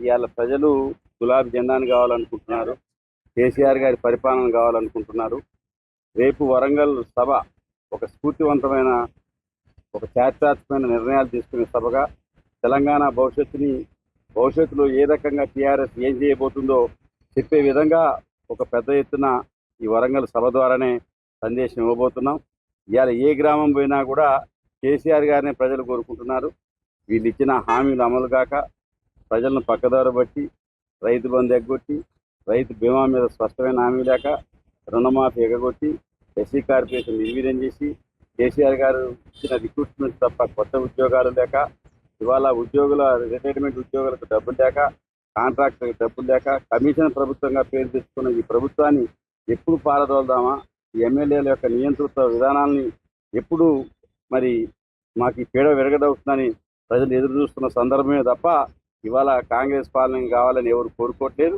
ఇవాళ ప్రజలు గులాబీ జెండాను కావాలనుకుంటున్నారు. కేసీఆర్ గారి పరిపాలన కావాలనుకుంటున్నారు. రేపు వరంగల్ సభ ఒక స్ఫూర్తివంతమైన, ఒక చారిత్రాత్మకమైన నిర్ణయాలు తీసుకునే సభగా తెలంగాణ భవిష్యత్తులో ఏ రకంగా టీఆర్ఎస్ ఏం చేయబోతుందో చెప్పే విధంగా ఒక పెద్ద ఎత్తున ఈ వరంగల్ సభ ద్వారానే సందేశం ఇవ్వబోతున్నాం. ఇవాళ ఏ గ్రామం పోయినా కూడా కేసీఆర్ గారిని ప్రజలు కోరుకుంటున్నారు. వీళ్ళు ఇచ్చిన హామీలు అమలు కాక ప్రజలను పక్కదారి బట్టి, రైతు బంధు ఎగ్గొట్టి, రైతు బీమా మీద స్పష్టమైన హామీ లేక, రుణమాఫీ ఎగగొట్టి, ఎస్సీ కార్పొరేషన్ నిర్వీర్యం చేసి, కేసీఆర్ గారు ఇచ్చిన రిక్రూట్మెంట్ తప్ప కొత్త ఉద్యోగాలు లేక, ఇవాళ రిటైర్మెంట్ ఉద్యోగులకు డబ్బులు లేక, కాంట్రాక్టర్కి డబ్బులు లేక, కమిషన్ ప్రభుత్వంగా పేరు తెచ్చుకున్న ఈ ప్రభుత్వాన్ని ఎప్పుడు పారదోలుదామా? ఈ ఎమ్మెల్యేల యొక్క నియంత్రిత విధానాల్ని ఎప్పుడు మరి మాకు ఈ పీడ విరగడవుతుందని ప్రజలు ఎదురు చూస్తున్న సందర్భమే తప్ప ఇవాళ కాంగ్రెస్ పాలన కావాలని ఎవరు కోరుకోవట్లేదు.